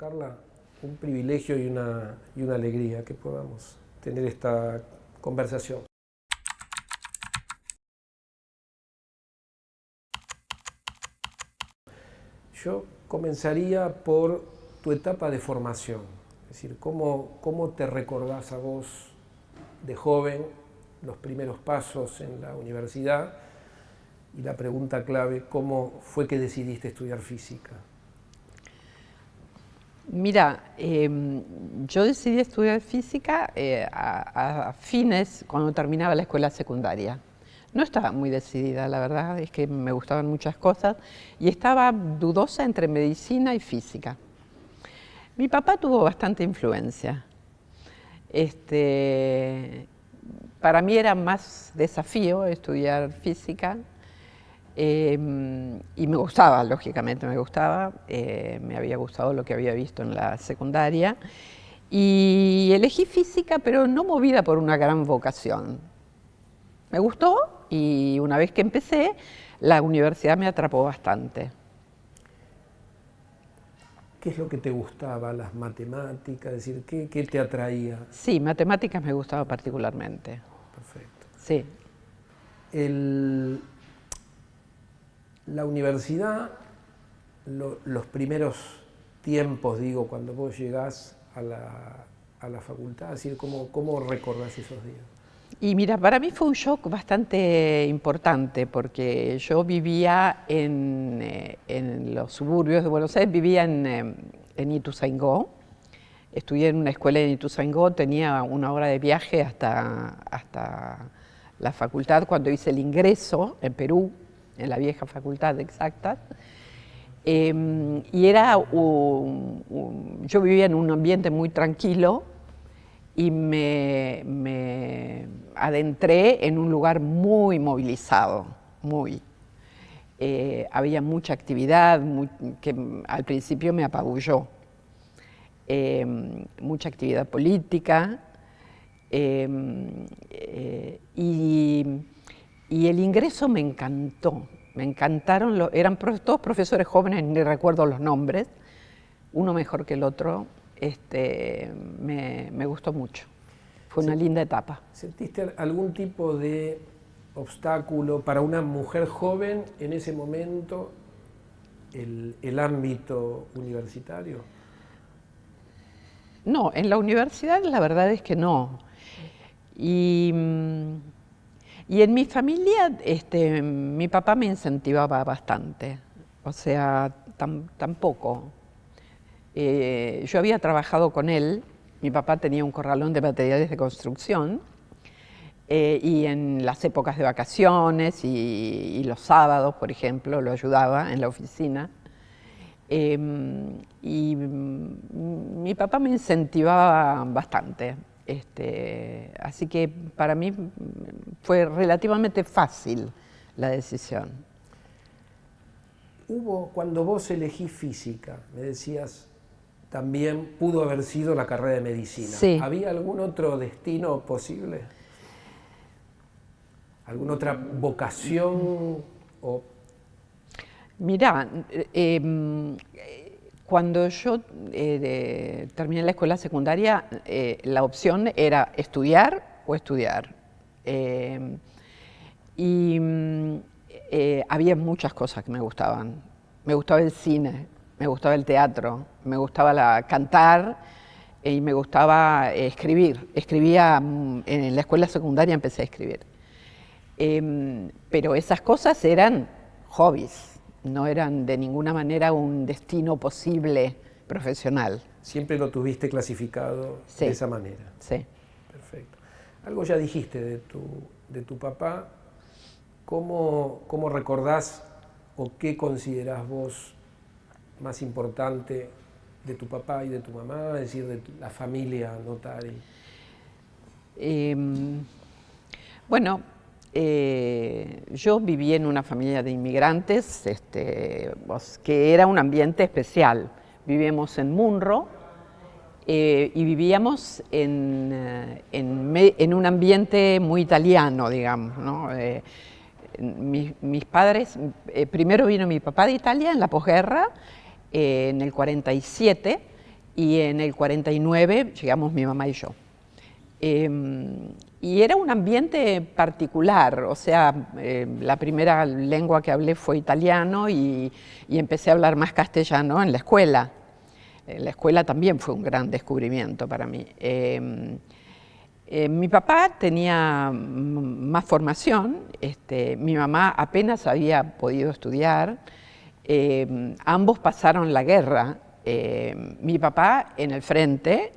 Carla, un privilegio y una alegría que podamos tener esta conversación. Yo comenzaría por tu etapa de formación, es decir, cómo te recordás a vos de joven, los primeros pasos en la universidad y la pregunta clave, ¿cómo fue que decidiste estudiar física? Mira, yo decidí estudiar física a fines, cuando terminaba la escuela secundaria. No estaba muy decidida, la verdad, es que me gustaban muchas cosas y estaba dudosa entre medicina y física. Mi papá tuvo bastante influencia. Para mí era más desafío estudiar física. Y me gustaba, lógicamente me gustaba, me había gustado lo que había visto en la secundaria y elegí física, pero no movida por una gran vocación. Me gustó y una vez que empecé, la universidad me atrapó bastante. ¿Qué es lo que te gustaba? ¿Las matemáticas? Es decir, ¿qué te atraía? Sí, matemáticas me gustaba particularmente. Perfecto. Sí. La universidad, los primeros tiempos, digo, cuando vos llegás a la facultad, es decir, ¿cómo recordás esos días? Y mira, para mí fue un shock bastante importante porque yo vivía en los suburbios de Buenos Aires, vivía en Ituzaingó, estudié en una escuela en Ituzaingó, tenía una hora de viaje hasta la facultad cuando hice el ingreso en Perú, en la vieja facultad de Exactas. Y era yo vivía en un ambiente muy tranquilo y me adentré en un lugar muy movilizado, muy. Había mucha actividad que al principio me apabulló. Mucha actividad política y el ingreso me encantó. Me encantaron, eran todos profesores jóvenes, ni recuerdo los nombres, uno mejor que el otro. Me gustó mucho. Fue una linda etapa. ¿Sentiste algún tipo de obstáculo para una mujer joven en ese momento, el ámbito universitario? No, en la universidad la verdad es que no. Y en mi familia, mi papá me incentivaba bastante, o sea, tampoco. Yo había trabajado con él, mi papá tenía un corralón de materiales de construcción, y en las épocas de vacaciones y los sábados, por ejemplo, lo ayudaba en la oficina. Mi papá me incentivaba bastante. Así que para mí fue relativamente fácil la decisión. Cuando vos elegís física, me decías, también pudo haber sido la carrera de medicina. Sí. ¿Había algún otro destino posible? ¿Alguna otra vocación? Mirá, cuando yo terminé la escuela secundaria, la opción era estudiar o estudiar. Había muchas cosas que me gustaban. Me gustaba el cine, me gustaba el teatro, me gustaba cantar y me gustaba escribir. Escribía, en la escuela secundaria empecé a escribir. Pero esas cosas eran hobbies. No eran de ninguna manera un destino posible profesional. Siempre lo tuviste clasificado Sí. De esa manera. Sí. Perfecto. Algo ya dijiste de tu papá. ¿Cómo recordás o qué considerás vos más importante de tu papá y de tu mamá, es decir, de la familia Notari? Bueno, yo viví en una familia de inmigrantes, que era un ambiente especial. Vivíamos en Munro y vivíamos en un ambiente muy italiano, digamos, ¿no? Mis padres, primero vino mi papá de Italia en la posguerra, en el 47, y en el 49 llegamos mi mamá y yo. Y era un ambiente particular, o sea, la primera lengua que hablé fue italiano y empecé a hablar más castellano en la escuela. La escuela también fue un gran descubrimiento para mí. Mi papá tenía más formación, mi mamá apenas había podido estudiar, ambos pasaron la guerra, mi papá en el frente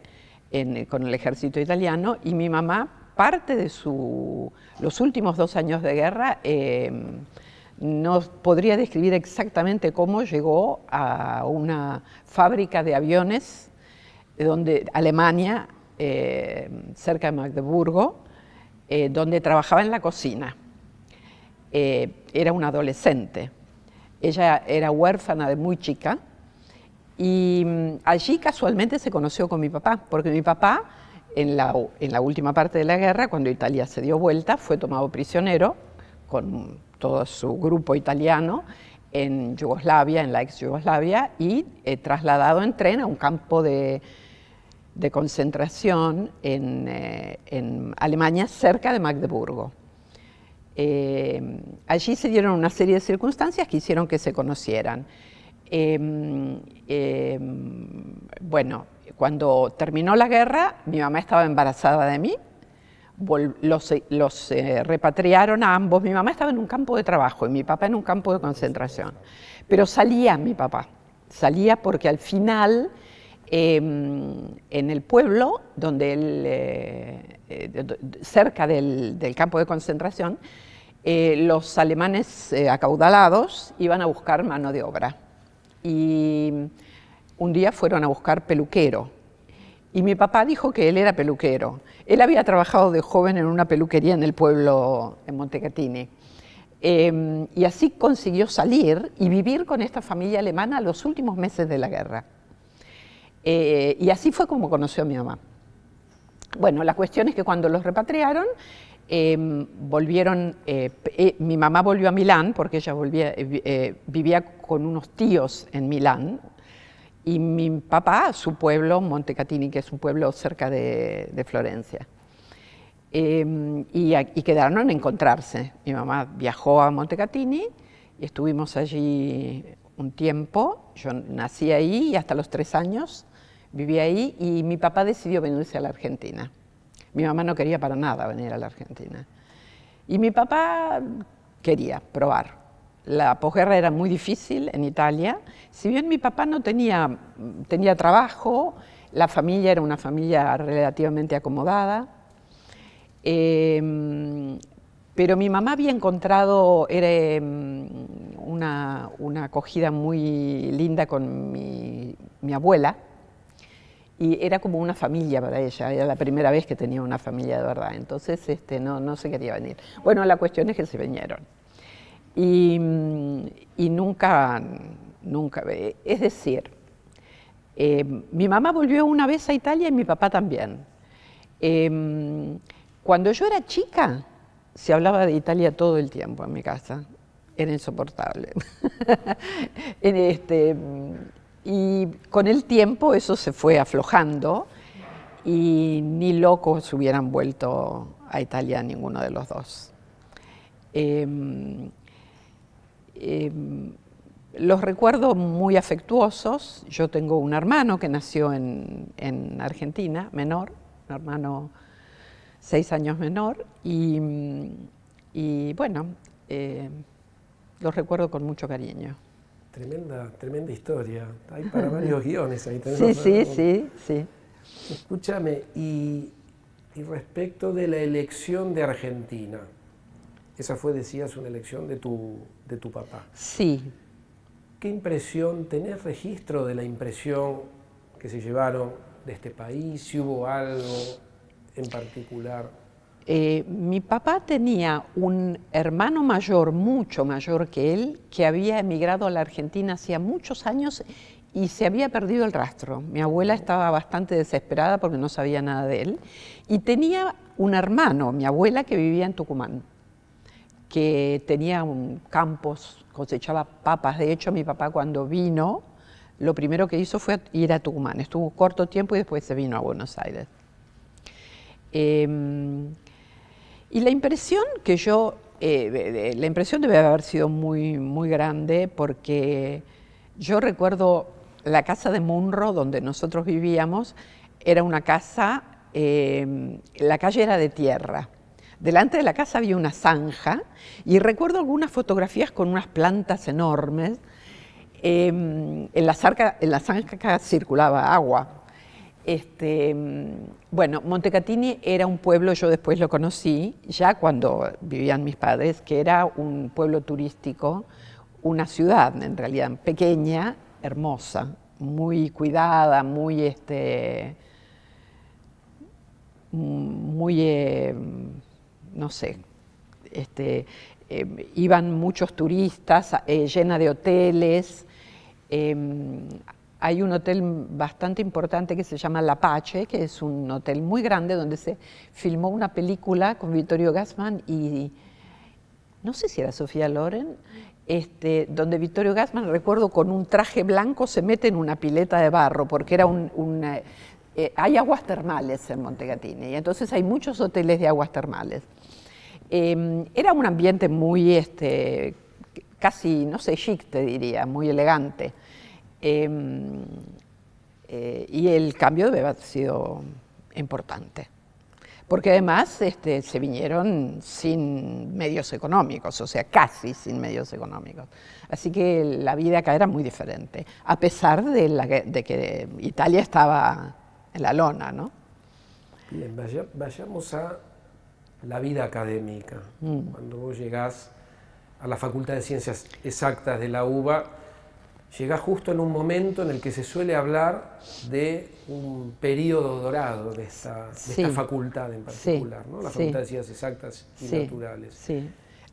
con el ejército italiano y mi mamá parte de los últimos 2 años de guerra. No podría describir exactamente cómo llegó a una fábrica de aviones Alemania, cerca de Magdeburgo, donde trabajaba en la cocina. Era una adolescente. Ella era huérfana de muy chica y allí casualmente se conoció con mi papá, porque mi papá en la última parte de la guerra, cuando Italia se dio vuelta, fue tomado prisionero con todo su grupo italiano en Yugoslavia, en la ex Yugoslavia, y trasladado en tren a un campo de concentración en Alemania, cerca de Magdeburgo. Allí se dieron una serie de circunstancias que hicieron que se conocieran. Bueno, cuando terminó la guerra, mi mamá estaba embarazada de mí, los repatriaron a ambos. Mi mamá estaba en un campo de trabajo y mi papá en un campo de concentración. Pero salía mi papá, salía porque al final, en el pueblo, donde cerca del campo de concentración, los alemanes acaudalados iban a buscar mano de obra. Y un día fueron a buscar peluquero. Y mi papá dijo que él era peluquero. Él había trabajado de joven en una peluquería en el pueblo, en Montecatini. Y así consiguió salir y vivir con esta familia alemana los últimos meses de la guerra. Y así fue como conoció a mi mamá. Bueno, la cuestión es que cuando los repatriaron, mi mamá volvió a Milán, porque ella vivía con unos tíos en Milán, y mi papá a su pueblo, Montecatini, que es un pueblo cerca de Florencia. Y quedaron en encontrarse. Mi mamá viajó a Montecatini y estuvimos allí un tiempo. Yo nací ahí y hasta los 3 años viví ahí, y mi papá decidió venirse a la Argentina. Mi mamá no quería para nada venir a la Argentina. Y mi papá quería probar. La posguerra era muy difícil en Italia. Si bien mi papá no tenía trabajo, la familia era una familia relativamente acomodada. Pero mi mamá había encontrado una acogida muy linda con mi abuela, y era como una familia para ella. Era la primera vez que tenía una familia de verdad, entonces no se quería venir. Bueno, la cuestión es que se vinieron. Y nunca, es decir, mi mamá volvió una vez a Italia y mi papá también. Cuando yo era chica, se hablaba de Italia todo el tiempo en mi casa. Era insoportable. Y con el tiempo eso se fue aflojando y ni locos hubieran vuelto a Italia ninguno de los dos. Los recuerdo muy afectuosos. Yo tengo un hermano que nació en Argentina, menor, un hermano 6 años menor, y bueno, los recuerdo con mucho cariño. Tremenda historia. Hay para varios guiones ahí. Sí. Escúchame, y respecto de la elección de Argentina, esa fue, decías, una elección de tu papá. Sí. ¿Qué impresión, tenés registro de la impresión que se llevaron de este país? ¿Si hubo algo en particular? Mi papá tenía un hermano mayor, mucho mayor que él, que había emigrado a la Argentina hacía muchos años y se había perdido el rastro. Mi abuela estaba bastante desesperada porque no sabía nada de él. Y tenía un hermano, mi abuela, que vivía en Tucumán, que tenía campos, cosechaba papas. De hecho, mi papá cuando vino lo primero que hizo fue ir a Tucumán. Estuvo corto tiempo y después se vino a Buenos Aires. Y la impresión que la impresión debe haber sido muy, muy grande, porque yo recuerdo la casa de Munro, donde nosotros vivíamos, era una casa, la calle era de tierra. Delante de la casa había una zanja, y recuerdo algunas fotografías con unas plantas enormes. En la zanja circulaba agua. Bueno, Montecatini era un pueblo, yo después lo conocí, ya cuando vivían mis padres, que era un pueblo turístico, una ciudad en realidad pequeña, hermosa, muy cuidada, muy, no sé, iban muchos turistas, llena de hoteles. Hay un hotel bastante importante que se llama La Pace, que es un hotel muy grande donde se filmó una película con Vittorio Gassman y no sé si era Sofía Loren, donde Vittorio Gassman, recuerdo, con un traje blanco se mete en una pileta de barro, porque era hay aguas termales en Montecatini, y entonces hay muchos hoteles de aguas termales. Era un ambiente muy, casi, no sé, chic, te diría, muy elegante. Y el cambio debe haber sido importante, porque además se vinieron sin medios económicos, o sea, casi sin medios económicos. Así que la vida acá era muy diferente, a pesar de que Italia estaba en la lona, ¿no? Bien, vayamos a la vida académica. Cuando vos llegás a la Facultad de Ciencias Exactas de la UBA, llegás justo en un momento en el que se suele hablar de un periodo dorado de esta facultad en particular, ¿no? La Facultad de Ciencias Exactas y Naturales. Sí,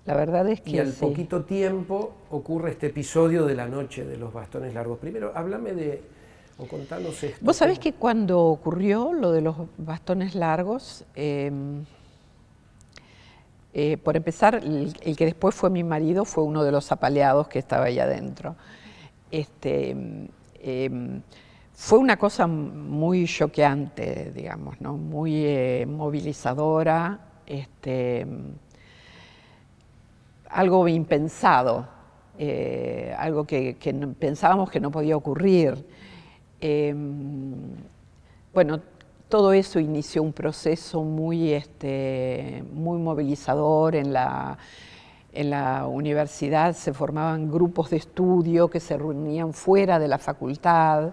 la verdad es que y al poquito tiempo ocurre este episodio de la noche de los bastones largos. Primero, háblame o contanos esto. Vos sabés que cuando ocurrió lo de los bastones largos, por empezar, el que después fue mi marido fue uno de los apaleados que estaba ahí adentro. Fue una cosa muy choqueante, digamos, ¿no? Muy movilizadora, algo impensado, algo que pensábamos que no podía ocurrir. Bueno, todo eso inició un proceso muy movilizador en la universidad. Se formaban grupos de estudio que se reunían fuera de la facultad.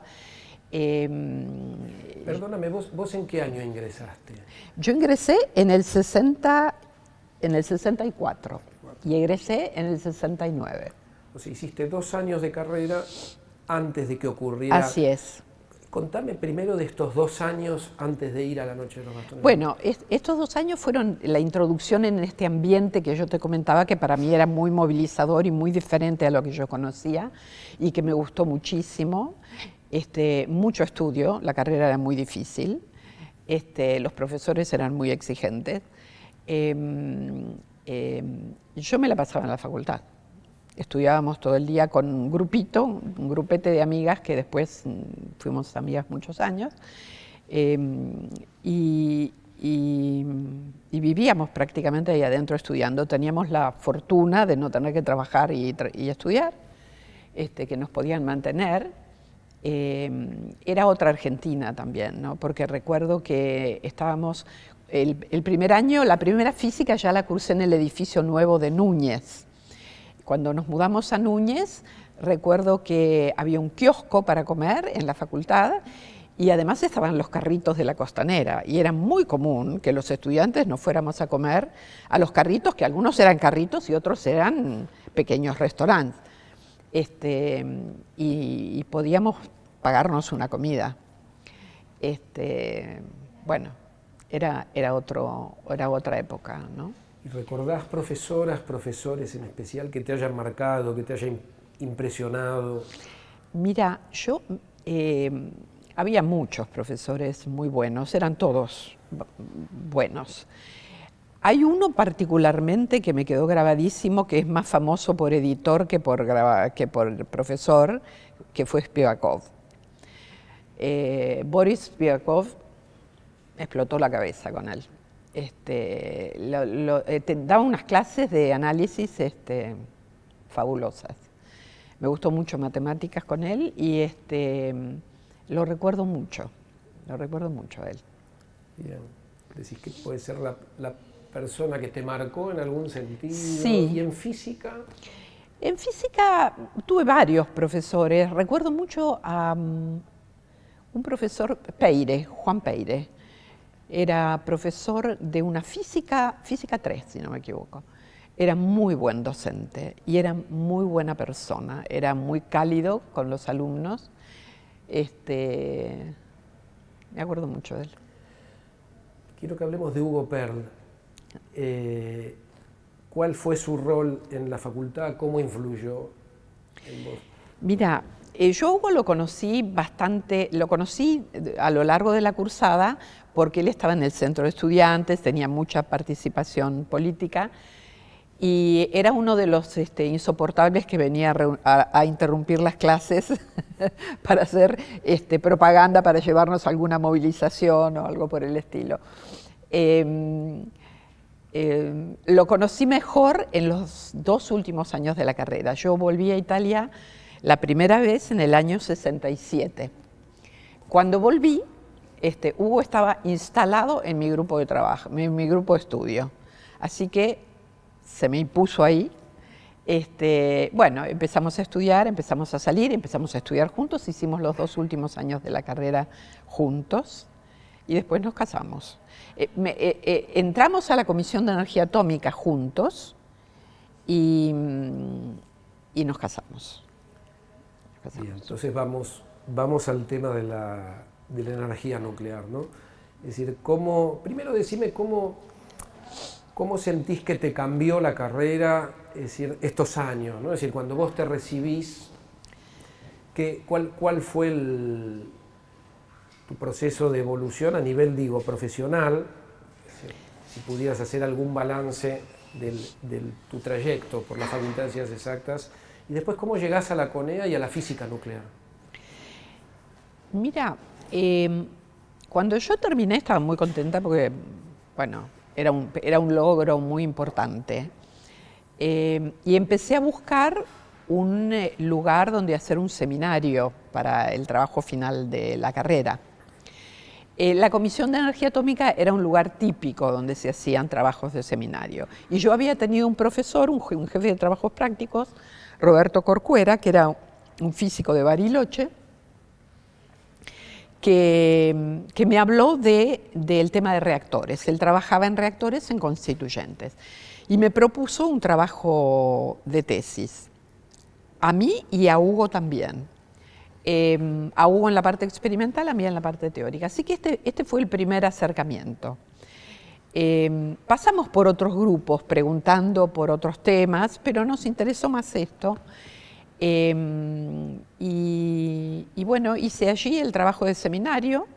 Perdóname, ¿vos en qué año ingresaste? Yo ingresé en el 64 y egresé en el 69. O sea, hiciste 2 años de carrera antes de que ocurriera. Así es. Contame primero de estos 2 años antes de ir a la Noche de los Bastones. Bueno, estos 2 años fueron la introducción en este ambiente que yo te comentaba, que para mí era muy movilizador y muy diferente a lo que yo conocía y que me gustó muchísimo. Mucho estudio, la carrera era muy difícil, los profesores eran muy exigentes. Yo me la pasaba en la facultad. Estudiábamos todo el día con un grupete de amigas que después fuimos amigas muchos años, y vivíamos prácticamente ahí adentro estudiando. Teníamos la fortuna de no tener que trabajar y estudiar, que nos podían mantener. Era otra Argentina también, ¿no? Porque recuerdo que estábamos, el primer año, la primera física ya la cursé en el edificio nuevo de Núñez. Cuando nos mudamos a Núñez, recuerdo que había un kiosco para comer en la facultad y además estaban los carritos de la Costanera, y era muy común que los estudiantes nos fuéramos a comer a los carritos, que algunos eran carritos y otros eran pequeños restaurantes, y podíamos pagarnos una comida. Bueno, era otra época, ¿no? ¿Y recordás profesoras, profesores en especial que te hayan marcado, que te hayan impresionado? Mira, había muchos profesores muy buenos, eran todos buenos. Hay uno particularmente que me quedó grabadísimo, que es más famoso por editor que por profesor, que fue Spivakov. Boris Spivakov, explotó la cabeza con él. Daba unas clases de análisis fabulosas. Me gustó mucho matemáticas con él y lo recuerdo mucho a él. Bien. Decís que puede ser la persona que te marcó en algún sentido. Sí. ¿Y en física? En física tuve varios profesores. Recuerdo mucho a un profesor, Peire, Juan Peire. Era profesor de una física 3, si no me equivoco. Era muy buen docente y era muy buena persona. Era muy cálido con los alumnos. Me acuerdo mucho de él. Quiero que hablemos de Hugo Perl. ¿Cuál fue su rol en la facultad? ¿Cómo influyó en vos? Mira, yo a Hugo lo conocí a lo largo de la cursada porque él estaba en el centro de estudiantes, tenía mucha participación política y era uno de los insoportables que venía a interrumpir las clases para hacer propaganda, para llevarnos a alguna movilización o algo por el estilo. Lo conocí mejor en los 2 últimos años de la carrera. Yo volví a Italia la primera vez en el año 67. Cuando volví, Hugo estaba instalado en mi grupo de trabajo, en mi grupo de estudio. Así que se me impuso ahí. Bueno, empezamos a estudiar, empezamos a salir, empezamos a estudiar juntos, hicimos los 2 últimos años de la carrera juntos y después nos casamos. Entramos a la Comisión de Energía Atómica juntos y nos casamos. Bien, entonces vamos al tema de la energía nuclear, ¿no? Es decir, primero decime cómo sentís que te cambió la carrera, es decir, estos años, ¿no? Es decir, cuando vos te recibís, ¿cuál fue tu proceso de evolución a nivel, profesional? Si pudieras hacer algún balance de tu trayecto por la Facultad de Ciencias Exactas, y después cómo llegás a la CONEA y a la física nuclear. Mira, cuando yo terminé estaba muy contenta porque, bueno, era un logro muy importante. Y empecé a buscar un lugar donde hacer un seminario para el trabajo final de la carrera. La Comisión de Energía Atómica era un lugar típico donde se hacían trabajos de seminario. Y yo había tenido un profesor, un jefe de trabajos prácticos, Roberto Corcuera, que era un físico de Bariloche, que me habló del tema de reactores. Él trabajaba en reactores en Constituyentes y me propuso un trabajo de tesis, a mí y a Hugo también. A Hugo en la parte experimental, a mí en la parte teórica. Así que este fue el primer acercamiento. Pasamos por otros grupos preguntando por otros temas, pero nos interesó más esto. Y bueno, hice allí el trabajo de seminario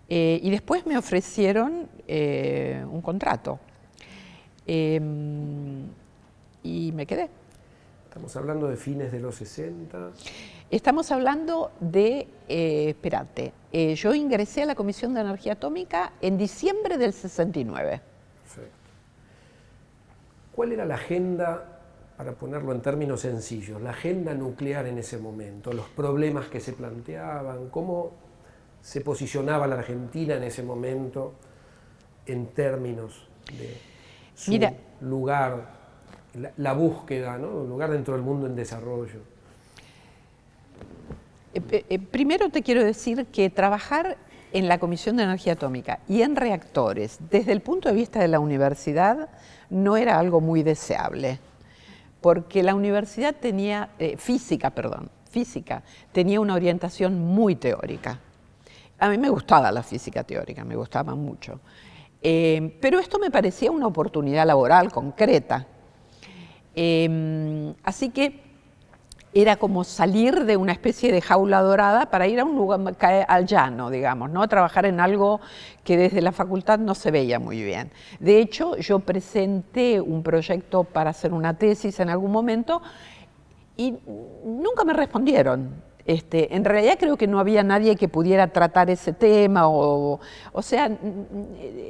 y después me ofrecieron un contrato y me quedé. Estamos hablando de fines de los 60. Estamos hablando de, yo ingresé a la Comisión de Energía Atómica en diciembre del 69. Perfecto. ¿Cuál era la agenda, para ponerlo en términos sencillos, la agenda nuclear en ese momento, los problemas que se planteaban, cómo se posicionaba la Argentina en ese momento en términos de su lugar, la búsqueda, ¿no? Un lugar dentro del mundo en desarrollo? Primero te quiero decir que trabajar en la Comisión de Energía Atómica y en reactores, desde el punto de vista de la universidad, no era algo muy deseable, porque la universidad tenía, física, tenía una orientación muy teórica. A mí me gustaba la física teórica, me gustaba mucho, pero esto me parecía una oportunidad laboral concreta. Así que era como salir de una especie de jaula dorada para ir a un lugar al llano, digamos, ¿no? Trabajar en algo que desde la facultad no se veía muy bien. De hecho, yo presenté un proyecto para hacer una tesis en algún momento y nunca me respondieron. En realidad creo que no había nadie que pudiera tratar ese tema, o sea,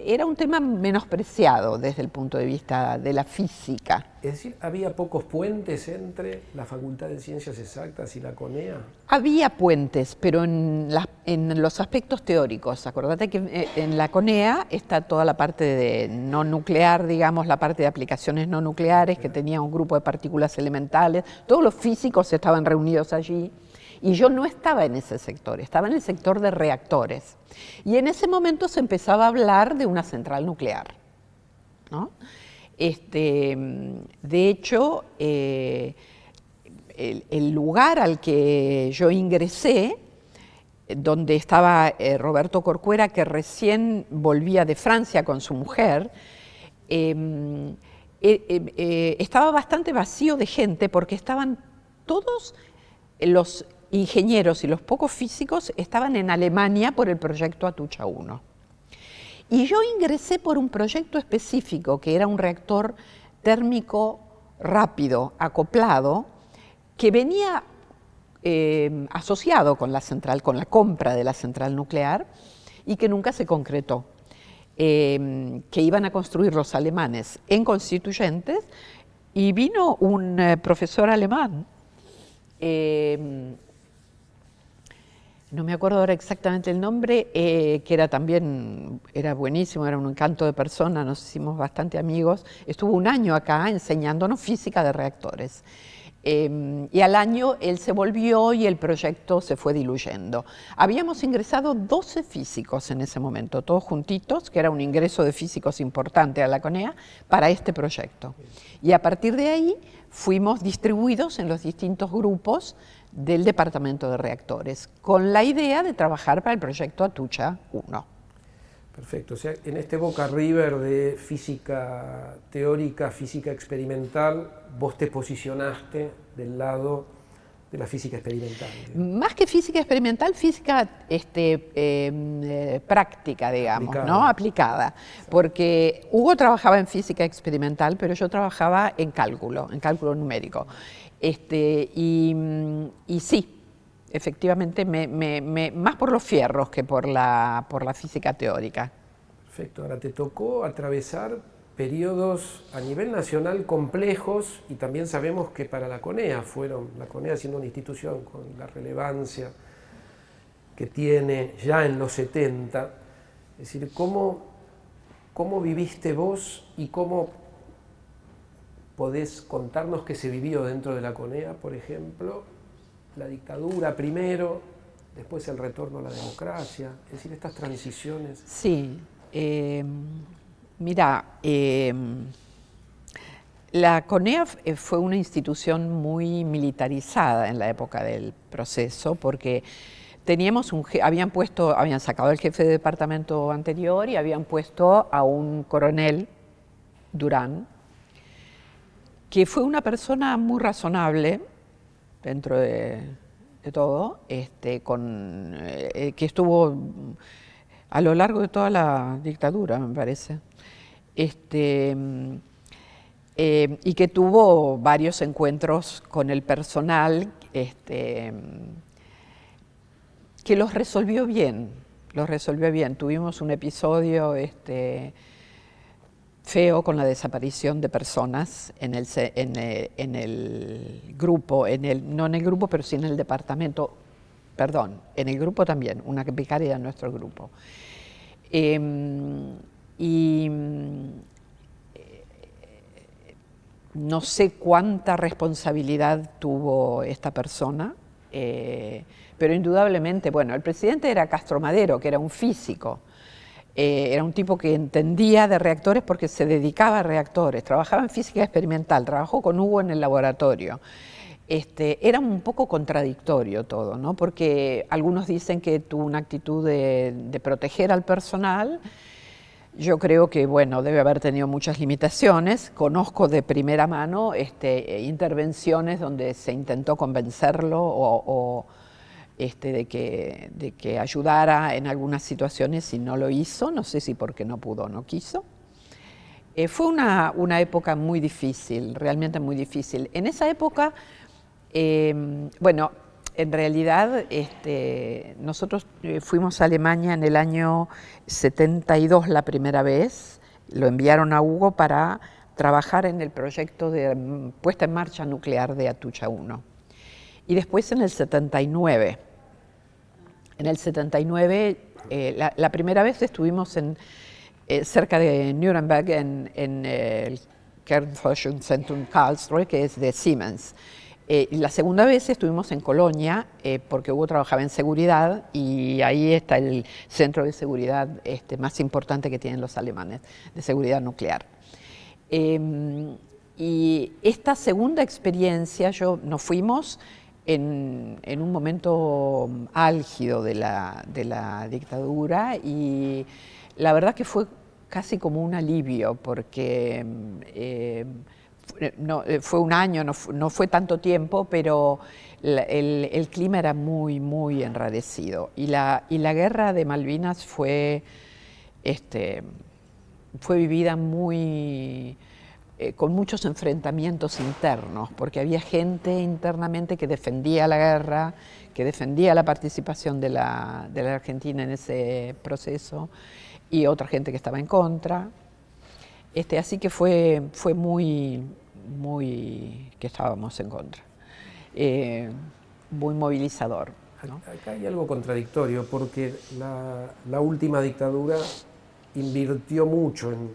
era un tema menospreciado desde el punto de vista de la física. Es decir, ¿había pocos puentes entre la Facultad de Ciencias Exactas y la CONEA? Había puentes, pero en los aspectos teóricos. Acordate que en la CONEA está toda la parte de no nuclear, digamos, la parte de aplicaciones no nucleares, que tenía un grupo de partículas elementales. Todos los físicos estaban reunidos allí. Y yo no estaba en ese sector, estaba en el sector de reactores. Y en ese momento se empezaba a hablar de una central nuclear, ¿no? De hecho, el lugar al que yo ingresé, donde estaba Roberto Corcuera, que recién volvía de Francia con su mujer, estaba bastante vacío de gente porque estaban todos los ingenieros y los pocos físicos estaban en Alemania por el proyecto Atucha 1. Y yo ingresé por un proyecto específico, que era un reactor térmico rápido, acoplado, que venía asociado con la central, con la compra de la central nuclear, y que nunca se concretó. Que iban a construir los alemanes en Constituyentes, y vino un profesor alemán, no me acuerdo ahora exactamente el nombre, que era buenísimo, era un encanto de persona, nos hicimos bastante amigos. Estuvo un año acá enseñándonos física de reactores. Y al año él se volvió y el proyecto se fue diluyendo. Habíamos ingresado 12 físicos en ese momento, todos juntitos, que era un ingreso de físicos importante a la CONEA, para este proyecto. Y a partir de ahí fuimos distribuidos en los distintos grupos del Departamento de Reactores, con la idea de trabajar para el proyecto Atucha 1. Perfecto, o sea, en este Boca River de física teórica, física experimental, vos te posicionaste del lado de la física experimental. Más que física experimental, física práctica, digamos, aplicada. ¿No? Aplicada. Porque Hugo trabajaba en física experimental, pero yo trabajaba en cálculo numérico. Y sí, efectivamente, más por los fierros que por la física teórica. Perfecto, ahora te tocó atravesar periodos a nivel nacional complejos, y también sabemos que para la CONEA la CONEA siendo una institución con la relevancia que tiene ya en los 70, es decir, ¿cómo viviste vos y cómo podés contarnos qué se vivió dentro de la CONEA, por ejemplo, la dictadura primero, después el retorno a la democracia, es decir, estas transiciones? Sí. Mira, la CONEA fue una institución muy militarizada en la época del proceso, porque habían sacado al jefe de departamento anterior y habían puesto a un coronel, Durán, que fue una persona muy razonable dentro de todo, que estuvo a lo largo de toda la dictadura, me parece, y que tuvo varios encuentros con el personal, que los resolvió bien. Tuvimos un episodio feo con la desaparición de personas en el grupo, no en el grupo, pero sí en el departamento. Perdón, en el grupo también, una becaria de nuestro grupo. No sé cuánta responsabilidad tuvo esta persona, pero indudablemente, bueno, el presidente era Castro Madero, que era un físico. Era un tipo que entendía de reactores porque se dedicaba a reactores, trabajaba en física experimental, trabajó con Hugo en el laboratorio. Era un poco contradictorio todo, ¿no? Porque algunos dicen que tuvo una actitud de proteger al personal, Yo creo que, bueno, debe haber tenido muchas limitaciones. Conozco de primera mano intervenciones donde se intentó convencerlo de que ayudara en algunas situaciones y no lo hizo. No sé si porque no pudo o no quiso. Fue una época muy difícil, realmente muy difícil. En esa época, bueno, en realidad nosotros fuimos a Alemania en el año 72 la primera vez, lo enviaron a Hugo para trabajar en el proyecto de puesta en marcha nuclear de Atucha 1. Y después en el 79. En el 79, la primera vez estuvimos cerca de Nuremberg en el Kernforschungszentrum Karlsruhe, que es de Siemens. Y la segunda vez estuvimos en Colonia, porque Hugo trabajaba en seguridad y ahí está el centro de seguridad más importante que tienen los alemanes, de seguridad nuclear. Y esta segunda experiencia, nos fuimos en un momento álgido de la dictadura, y la verdad que fue casi como un alivio, porque fue un año, no fue tanto tiempo, pero el clima era muy, muy enrarecido. Y la guerra de Malvinas fue vivida con muchos enfrentamientos internos, porque había gente internamente que defendía la guerra, que defendía la participación de la Argentina en ese proceso, y otra gente que estaba en contra. Así que fue muy que estábamos en contra. Muy movilizador, ¿no? Acá hay algo contradictorio, porque la última dictadura invirtió mucho en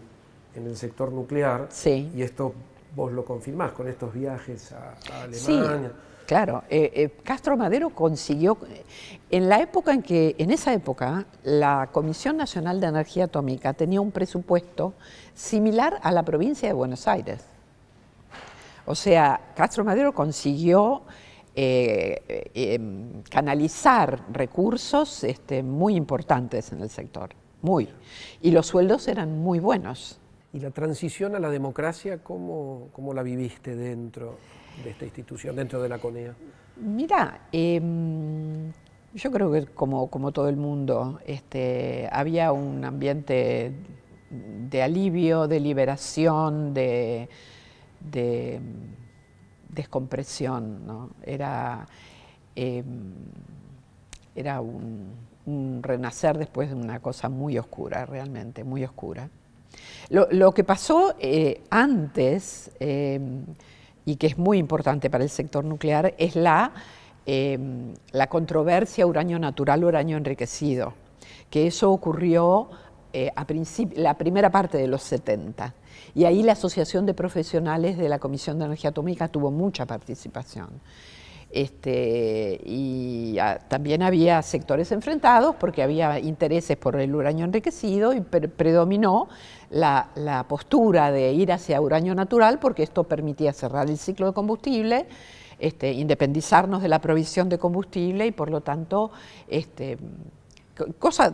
el sector nuclear, sí. Y esto vos lo confirmás con estos viajes a Sí, Alemania. claro. Castro Madero consiguió, en esa época, la Comisión Nacional de Energía Atómica tenía un presupuesto similar a la provincia de Buenos Aires. O sea, Castro Madero consiguió canalizar recursos muy importantes en el sector, y los sueldos eran muy buenos. ¿Y la transición a la democracia, cómo la viviste dentro de esta institución, dentro de la CONEA? Mira, yo creo que como todo el mundo, había un ambiente de alivio, de liberación, de descompresión, ¿no? Era un renacer después de una cosa muy oscura, realmente, muy oscura. Lo que pasó antes, y que es muy importante para el sector nuclear, es la controversia uranio natural, uranio enriquecido, que eso ocurrió la primera parte de los 70. Y ahí la Asociación de Profesionales de la Comisión de Energía Atómica tuvo mucha participación. También había sectores enfrentados porque había intereses por el uranio enriquecido, y predominó la postura de ir hacia uranio natural, porque esto permitía cerrar el ciclo de combustible, independizarnos de la provisión de combustible, y por lo tanto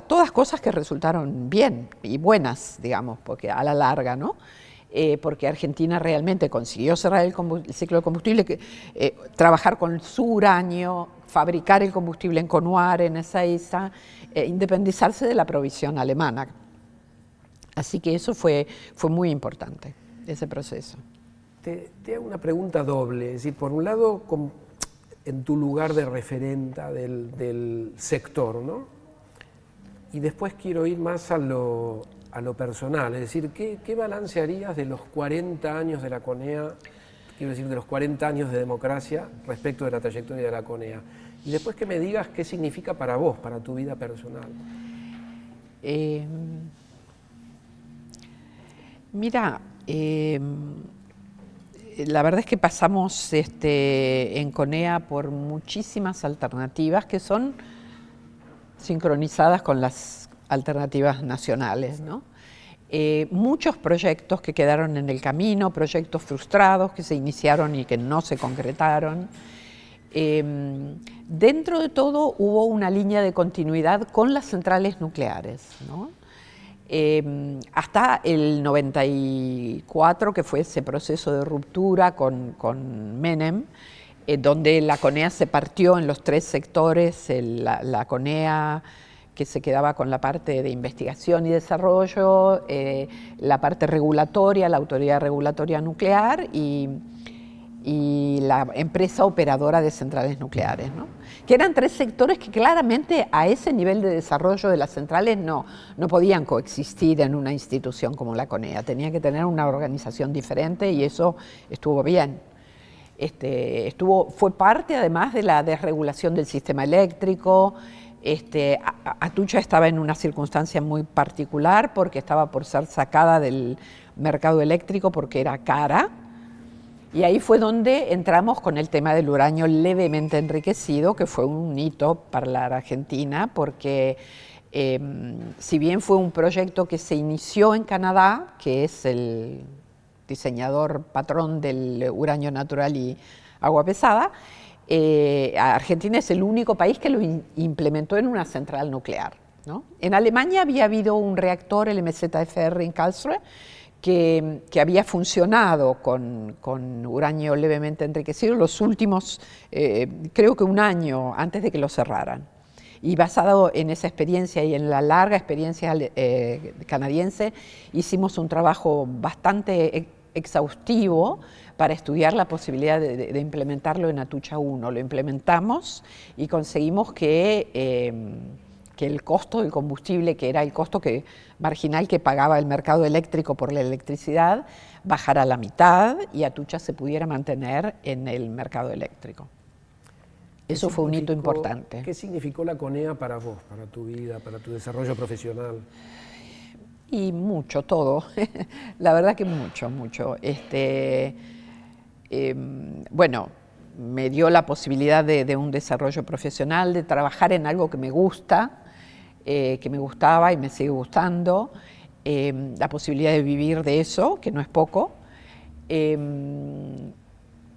todas cosas que resultaron bien y buenas, digamos, porque a la larga, ¿no? Porque Argentina realmente consiguió cerrar el ciclo de combustible, trabajar con su uranio, fabricar el combustible en Conuare, en Ezeiza, independizarse de la provisión alemana. Así que eso fue muy importante, ese proceso. Te hago una pregunta doble, es decir, por un lado, en tu lugar de referenta del sector, ¿no? Y después quiero ir más a lo personal, es decir, ¿qué balance harías de los 40 años de la CONEA, quiero decir, de los 40 años de democracia respecto de la trayectoria de la CONEA? Y después que me digas qué significa para vos, para tu vida personal. Mira, la verdad es que pasamos en CONEA por muchísimas alternativas que son sincronizadas con las alternativas nacionales, ¿no? Muchos proyectos que quedaron en el camino, proyectos frustrados que se iniciaron y que no se concretaron. Dentro de todo hubo una línea de continuidad con las centrales nucleares, ¿no? hasta el 94, que fue ese proceso de ruptura con Menem, donde la CONEA se partió en los tres sectores, la CONEA que se quedaba con la parte de investigación y desarrollo, la parte regulatoria, la Autoridad Regulatoria Nuclear y la empresa operadora de centrales nucleares, ¿no? Que eran tres sectores que claramente a ese nivel de desarrollo de las centrales no podían coexistir en una institución como la CONEA, tenían que tener una organización diferente y eso estuvo bien. Fue parte además de la desregulación del sistema eléctrico. Atucha estaba en una circunstancia muy particular porque estaba por ser sacada del mercado eléctrico porque era cara, y ahí fue donde entramos con el tema del uranio levemente enriquecido, que fue un hito para la Argentina porque si bien fue un proyecto que se inició en Canadá, que es el diseñador patrón del uranio natural y agua pesada, Argentina es el único país que lo implementó en una central nuclear, ¿no? En Alemania había habido un reactor, el MZFR en Karlsruhe, que había funcionado con uranio levemente enriquecido los últimos, creo que un año antes de que lo cerraran. Y basado en esa experiencia y en la larga experiencia canadiense, hicimos un trabajo bastante exhaustivo para estudiar la posibilidad de implementarlo en Atucha 1. Lo implementamos y conseguimos que el costo del combustible, que era el costo marginal que pagaba el mercado eléctrico por la electricidad, bajara a la mitad y Atucha se pudiera mantener en el mercado eléctrico. Eso fue un hito importante. ¿Qué significó la CONEA para vos, para tu vida, para tu desarrollo profesional? Y mucho, todo. La verdad que mucho, mucho. Bueno, me dio la posibilidad de un desarrollo profesional, de trabajar en algo que me gusta, que me gustaba y me sigue gustando, la posibilidad de vivir de eso, que no es poco,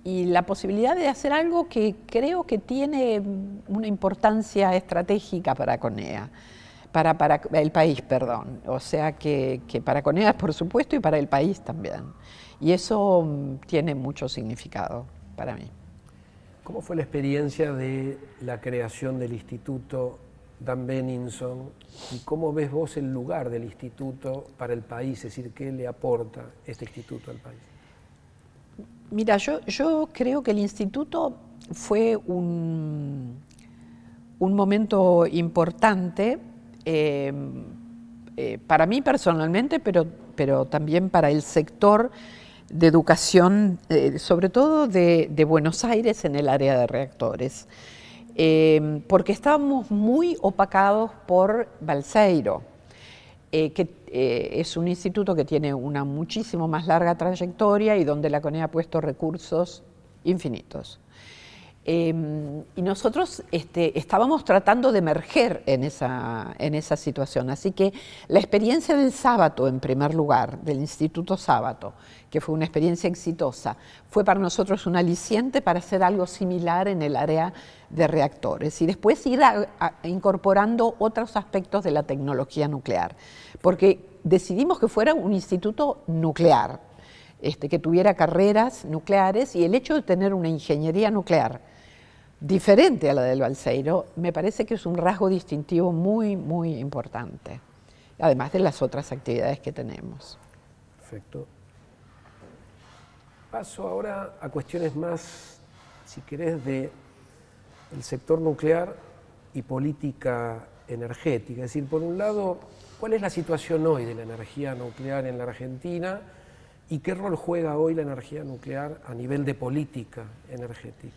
y la posibilidad de hacer algo que creo que tiene una importancia estratégica para CONEA, para el país, perdón. O sea que para CONEA, por supuesto, y para el país también. Y eso tiene mucho significado para mí. ¿Cómo fue la experiencia de la creación del Instituto Dan Benninson y cómo ves vos el lugar del instituto para el país? Es decir, ¿qué le aporta este instituto al país? Mira, yo creo que el instituto fue un momento importante para mí personalmente, pero también para el sector de educación, sobre todo de Buenos Aires en el área de reactores, porque estábamos muy opacados por Balseiro, que es un instituto que tiene una muchísimo más larga trayectoria y donde la CONEA ha puesto recursos infinitos. Y nosotros estábamos tratando de emerger en esa situación. Así que la experiencia del Sábato, en primer lugar, del Instituto Sábato, que fue una experiencia exitosa, fue para nosotros un aliciente para hacer algo similar en el área de reactores y después ir incorporando otros aspectos de la tecnología nuclear, porque decidimos que fuera un instituto nuclear, que tuviera carreras nucleares, y el hecho de tener una ingeniería nuclear diferente a la del Balseiro me parece que es un rasgo distintivo muy, muy importante, además de las otras actividades que tenemos. Perfecto. Paso ahora a cuestiones más, si querés, del sector nuclear y política energética. Es decir, por un lado, ¿cuál es la situación hoy de la energía nuclear en la Argentina y qué rol juega hoy la energía nuclear a nivel de política energética?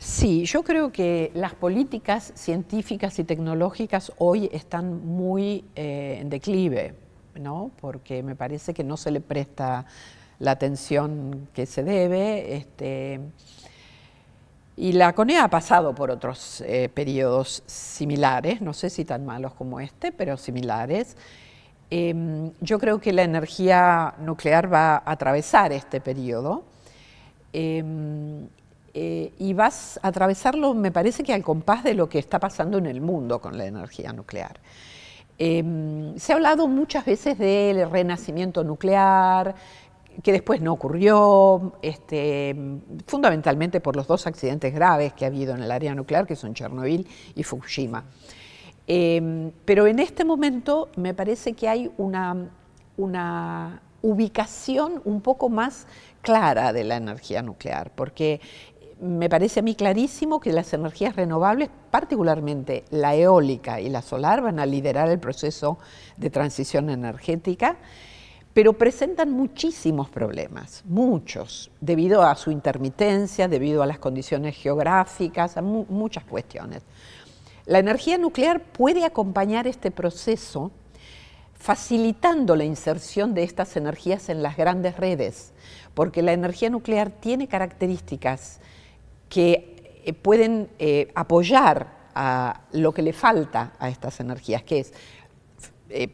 Sí, yo creo que las políticas científicas y tecnológicas hoy están muy en declive, ¿no? Porque me parece que no se le presta la atención que se debe. Y la CONEA ha pasado por otros periodos similares, no sé si tan malos como este, pero similares. Yo creo que la energía nuclear va a atravesar este periodo. Y vas a atravesarlo, me parece que al compás de lo que está pasando en el mundo con la energía nuclear. Se ha hablado muchas veces del renacimiento nuclear, que después no ocurrió, fundamentalmente por los 2 accidentes graves que ha habido en el área nuclear, que son Chernobyl y Fukushima. Pero en este momento me parece que hay una ubicación un poco más clara de la energía nuclear, porque me parece a mí clarísimo que las energías renovables, particularmente la eólica y la solar, van a liderar el proceso de transición energética, pero presentan muchísimos problemas, muchos, debido a su intermitencia, debido a las condiciones geográficas, a muchas cuestiones. La energía nuclear puede acompañar este proceso facilitando la inserción de estas energías en las grandes redes, porque la energía nuclear tiene características que pueden apoyar a lo que le falta a estas energías, que es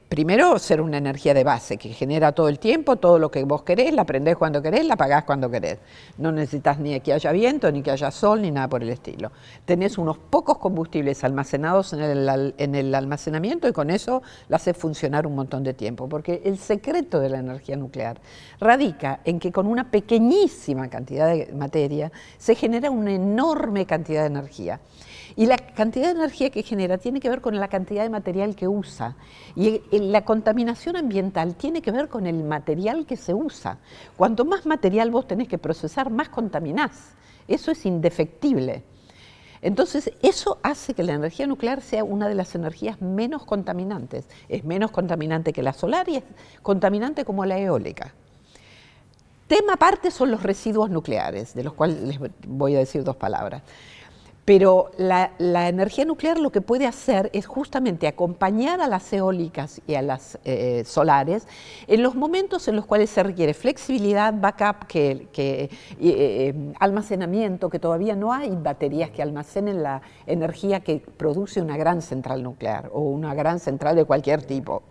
primero ser una energía de base que genera todo el tiempo, todo lo que vos querés, la prendés cuando querés, la apagás cuando querés. No necesitas ni que haya viento, ni que haya sol, ni nada por el estilo. Tenés unos pocos combustibles almacenados en el almacenamiento y con eso la haces funcionar un montón de tiempo. Porque el secreto de la energía nuclear radica en que con una pequeñísima cantidad de materia se genera una enorme cantidad de energía. Y la cantidad de energía que genera tiene que ver con la cantidad de material que usa. Y la contaminación ambiental tiene que ver con el material que se usa. Cuanto más material vos tenés que procesar, más contaminás. Eso es indefectible. Entonces, eso hace que la energía nuclear sea una de las energías menos contaminantes. Es menos contaminante que la solar y es contaminante como la eólica. Tema aparte son los residuos nucleares, de los cuales les voy a decir 2 palabras. Pero la energía nuclear lo que puede hacer es justamente acompañar a las eólicas y a las solares en los momentos en los cuales se requiere flexibilidad, backup, almacenamiento, que todavía no hay baterías que almacenen la energía que produce una gran central nuclear o una gran central de cualquier tipo.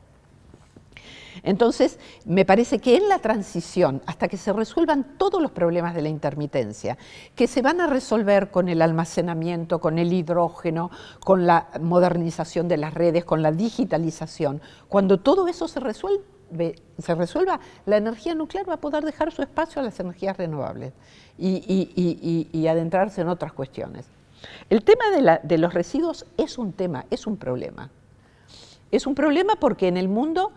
Entonces, me parece que en la transición, hasta que se resuelvan todos los problemas de la intermitencia, que se van a resolver con el almacenamiento, con el hidrógeno, con la modernización de las redes, con la digitalización, cuando todo eso se resuelva, la energía nuclear va a poder dejar su espacio a las energías renovables y adentrarse en otras cuestiones. El tema de los residuos es un tema, es un problema. Es un problema porque en el mundo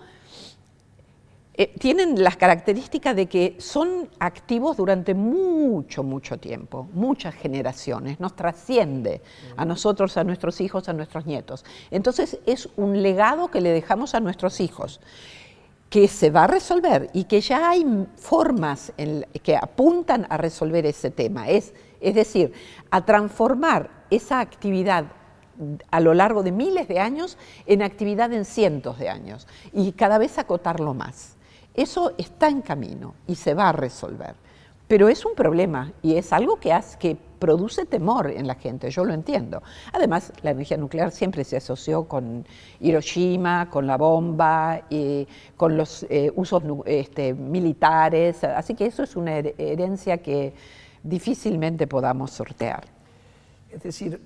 tienen las características de que son activos durante mucho, mucho tiempo, muchas generaciones, nos trasciende a nosotros, a nuestros hijos, a nuestros nietos. Entonces es un legado que le dejamos a nuestros hijos, que se va a resolver y que ya hay formas que apuntan a resolver ese tema, es decir, a transformar esa actividad a lo largo de miles de años en actividad en cientos de años y cada vez acotarlo más. Eso está en camino y se va a resolver, pero es un problema y es algo que produce temor en la gente, yo lo entiendo. Además, la energía nuclear siempre se asoció con Hiroshima, con la bomba, y con los usos militares, así que eso es una herencia que difícilmente podamos sortear. Es decir,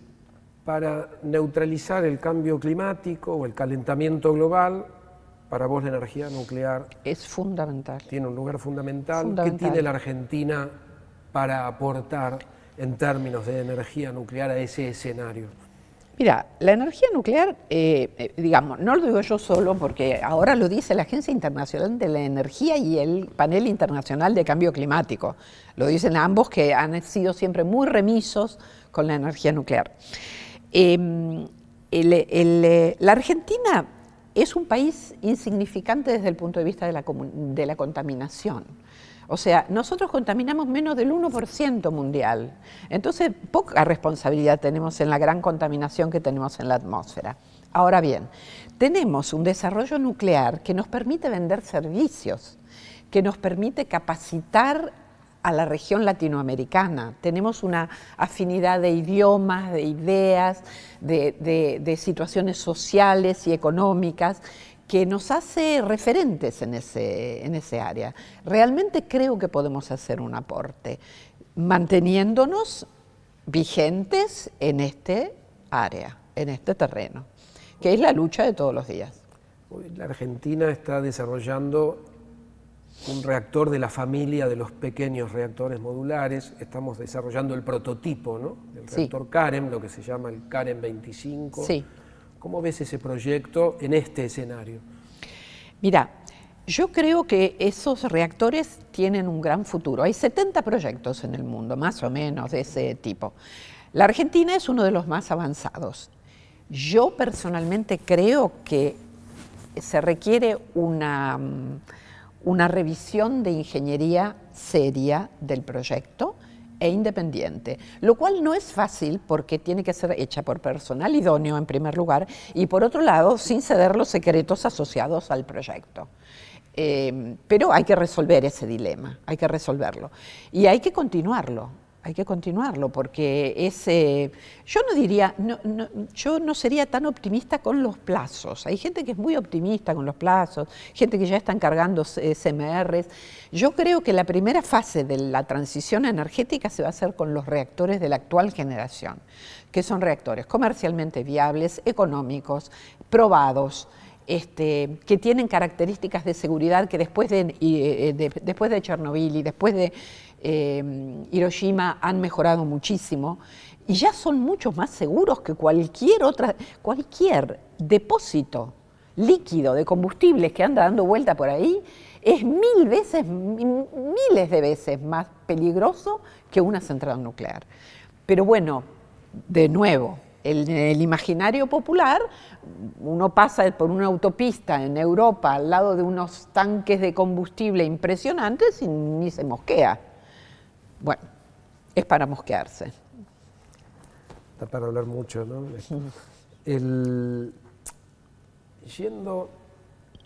para neutralizar el cambio climático o el calentamiento global, para vos la energía nuclear es fundamental. Tiene un lugar fundamental. ¿Qué tiene la Argentina para aportar en términos de energía nuclear a ese escenario? Mira, la energía nuclear, digamos, no lo digo yo solo porque ahora lo dice la Agencia Internacional de la Energía y el Panel Internacional de Cambio Climático. Lo dicen ambos que han sido siempre muy remisos con la energía nuclear. La Argentina es un país insignificante desde el punto de vista de la contaminación. O sea, nosotros contaminamos menos del 1% mundial. Entonces, poca responsabilidad tenemos en la gran contaminación que tenemos en la atmósfera. Ahora bien, tenemos un desarrollo nuclear que nos permite vender servicios, que nos permite capacitar a la región latinoamericana. Tenemos una afinidad de idiomas, de ideas, de situaciones sociales y económicas que nos hace referentes en ese área. Realmente creo que podemos hacer un aporte, manteniéndonos vigentes en este área, en este terreno, que es la lucha de todos los días. Hoy la Argentina está desarrollando un reactor de la familia de los pequeños reactores modulares. Estamos desarrollando el prototipo, ¿no?, del reactor CAREM, lo que se llama el CAREM 25. Sí. ¿Cómo ves ese proyecto en este escenario? Mira, yo creo que esos reactores tienen un gran futuro. Hay 70 proyectos en el mundo, más o menos, de ese tipo. La Argentina es uno de los más avanzados. Yo personalmente creo que se requiere una revisión de ingeniería seria del proyecto e independiente, lo cual no es fácil porque tiene que ser hecha por personal idóneo en primer lugar y por otro lado sin ceder los secretos asociados al proyecto. Pero hay que resolver ese dilema, hay que resolverlo y hay que continuarlo porque yo no diría, yo no sería tan optimista con los plazos. Hay gente que es muy optimista con los plazos, gente que ya está encargando SMRs. Yo creo que la primera fase de la transición energética se va a hacer con los reactores de la actual generación, que son reactores comercialmente viables, económicos, probados, que tienen características de seguridad que después de Chernobyl y después de Hiroshima han mejorado muchísimo y ya son mucho más seguros que cualquier depósito líquido de combustibles que anda dando vuelta por ahí. Es miles de veces más peligroso que una central nuclear. Pero bueno, de nuevo, en el imaginario popular, uno pasa por una autopista en Europa al lado de unos tanques de combustible impresionantes y ni se mosquea. Bueno, es para mosquearse. Está para hablar mucho, ¿no? Yendo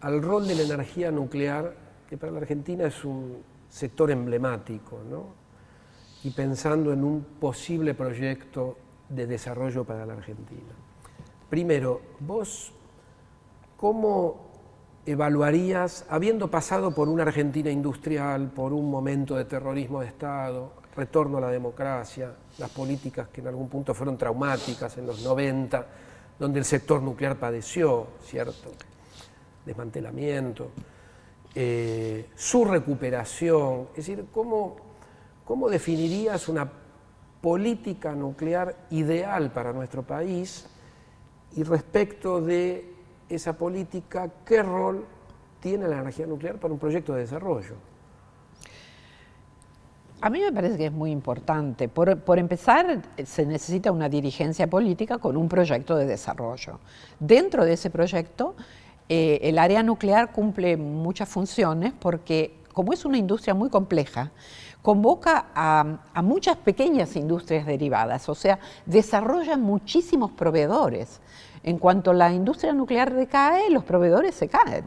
al rol de la energía nuclear, que para la Argentina es un sector emblemático, ¿no? Y pensando en un posible proyecto de desarrollo para la Argentina. Primero, vos, ¿cómo evaluarías, habiendo pasado por una Argentina industrial, por un momento de terrorismo de Estado, retorno a la democracia, las políticas que en algún punto fueron traumáticas en los 90, donde el sector nuclear padeció, ¿cierto?, desmantelamiento, su recuperación? Es decir, ¿cómo definirías una política nuclear ideal para nuestro país? Y respecto de esa política, ¿qué rol tiene la energía nuclear para un proyecto de desarrollo? A mí me parece que es muy importante. Por empezar, se necesita una dirigencia política con un proyecto de desarrollo. Dentro de ese proyecto, el área nuclear cumple muchas funciones porque, como es una industria muy compleja, convoca a muchas pequeñas industrias derivadas, o sea, desarrolla muchísimos proveedores. En cuanto la industria nuclear decae, los proveedores se caen,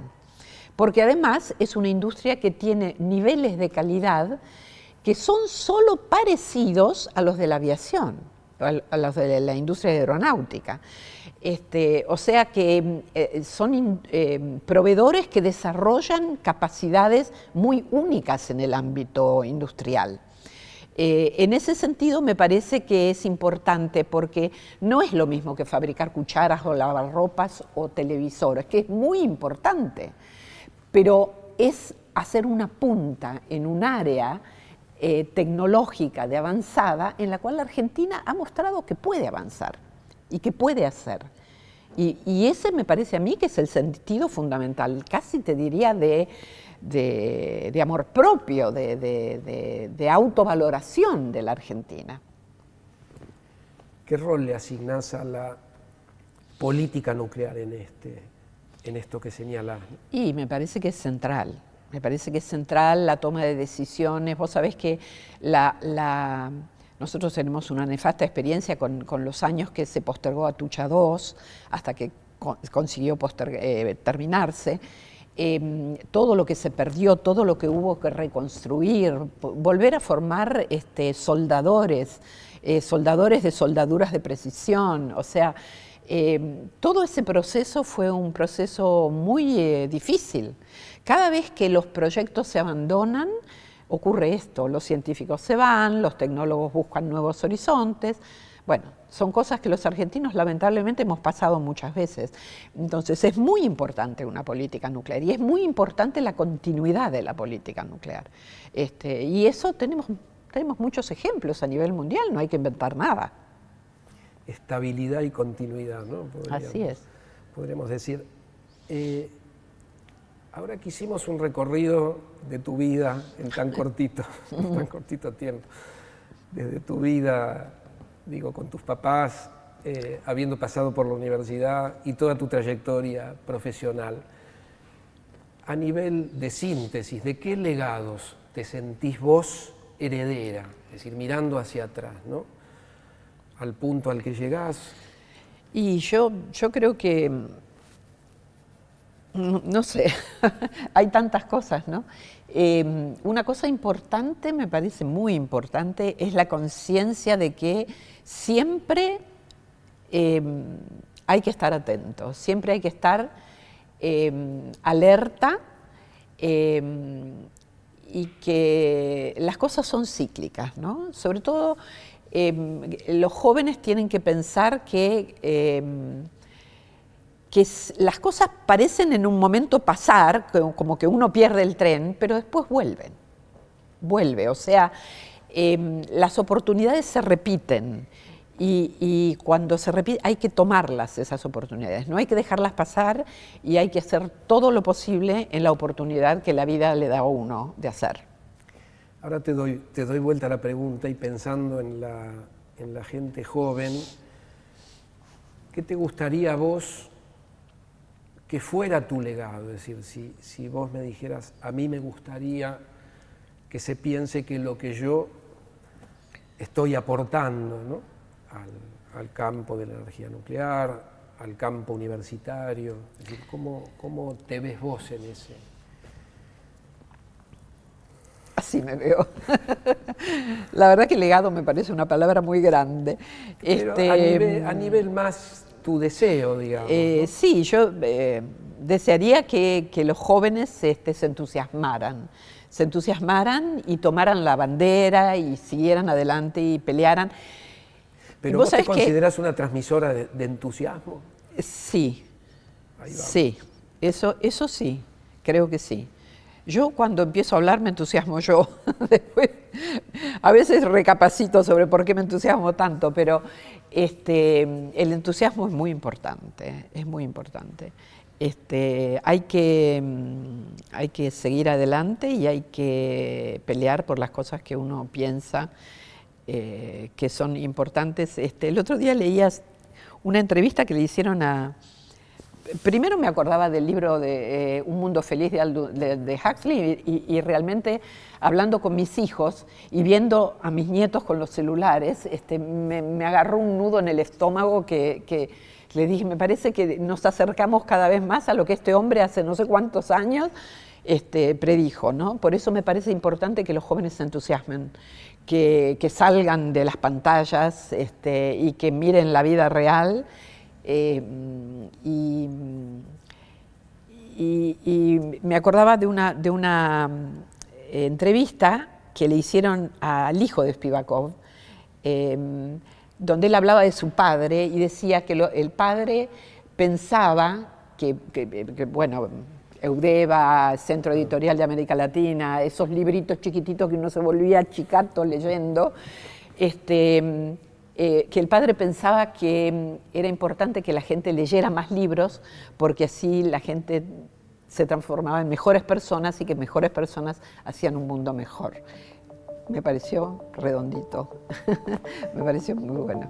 porque además es una industria que tiene niveles de calidad que son solo parecidos a los de la aviación, a los de la industria aeronáutica. O sea que son proveedores que desarrollan capacidades muy únicas en el ámbito industrial. En ese sentido me parece que es importante porque no es lo mismo que fabricar cucharas o lavarropas o televisores, que es muy importante, pero es hacer una punta en un área tecnológica de avanzada en la cual la Argentina ha mostrado que puede avanzar y que puede hacer. Y ese me parece a mí que es el sentido fundamental, casi te diría de amor propio, de autovaloración de la Argentina. ¿Qué rol le asignás a la política nuclear en esto que señalás? Y me parece que es central. Me parece que es central la toma de decisiones. Vos sabés que nosotros tenemos una nefasta experiencia con los años que se postergó Atucha 2 hasta que consiguió terminarse. Todo lo que se perdió, todo lo que hubo que reconstruir, volver a formar soldadores de soldaduras de precisión, o sea, todo ese proceso fue un proceso muy difícil. Cada vez que los proyectos se abandonan, ocurre esto, los científicos se van, los tecnólogos buscan nuevos horizontes, Bueno, son cosas que los argentinos lamentablemente hemos pasado muchas veces. Entonces es muy importante una política nuclear y es muy importante la continuidad de la política nuclear. Y eso tenemos muchos ejemplos a nivel mundial, no hay que inventar nada. Estabilidad y continuidad, ¿no? Así es. Podríamos decir. Ahora que hicimos un recorrido de tu vida en tan cortito tiempo, desde tu vida, digo, con tus papás, habiendo pasado por la universidad y toda tu trayectoria profesional, a nivel de síntesis, ¿de qué legados te sentís vos heredera? Es decir, mirando hacia atrás, ¿no? Al punto al que llegás. Y yo creo que, no sé, hay tantas cosas, ¿no? Una cosa importante, me parece muy importante, es la conciencia de que siempre hay que estar atento, siempre hay que estar alerta y que las cosas son cíclicas, ¿no? Sobre todo los jóvenes tienen que pensar que las cosas parecen en un momento pasar, como que uno pierde el tren, pero después vuelve, o sea, las oportunidades se repiten y cuando se repiten hay que tomarlas, esas oportunidades, no hay que dejarlas pasar y hay que hacer todo lo posible en la oportunidad que la vida le da a uno de hacer. Ahora te doy vuelta a la pregunta y pensando en la gente joven, ¿qué te gustaría a vos que fuera tu legado? Es decir, si vos me dijeras, a mí me gustaría que se piense que lo que yo estoy aportando, ¿no? al campo de la energía nuclear, al campo universitario, es decir, ¿cómo te ves vos en ese? Así me veo. La verdad que legado me parece una palabra muy grande. Pero a nivel más tu deseo, digamos, ¿no? Sí, yo desearía que los jóvenes se entusiasmaran y tomaran la bandera y siguieran adelante y pelearan. ¿Pero vos te considerás una transmisora de entusiasmo? Sí, sí, eso sí, creo que sí. Yo cuando empiezo a hablar me entusiasmo yo. Después, a veces recapacito sobre por qué me entusiasmo tanto, pero el entusiasmo es muy importante, es muy importante. Hay que seguir adelante y hay que pelear por las cosas que uno piensa que son importantes. El otro día leías una entrevista que le hicieron a... Primero me acordaba del libro de Un Mundo Feliz de Huxley y realmente hablando con mis hijos y viendo a mis nietos con los celulares, me agarró un nudo en el estómago que le dije, me parece que nos acercamos cada vez más a lo que este hombre hace no sé cuántos años predijo, ¿no? Por eso me parece importante que los jóvenes se entusiasmen, que salgan de las pantallas y que miren la vida real. Y me acordaba de una entrevista que le hicieron al hijo de Spivakov, donde él hablaba de su padre y decía que el padre pensaba que bueno, Eudeva, Centro Editorial de América Latina, esos libritos chiquititos que uno se volvía chicato leyendo, que el padre pensaba que era importante que la gente leyera más libros porque así la gente se transformaba en mejores personas y que mejores personas hacían un mundo mejor. Me pareció redondito, me pareció muy bueno.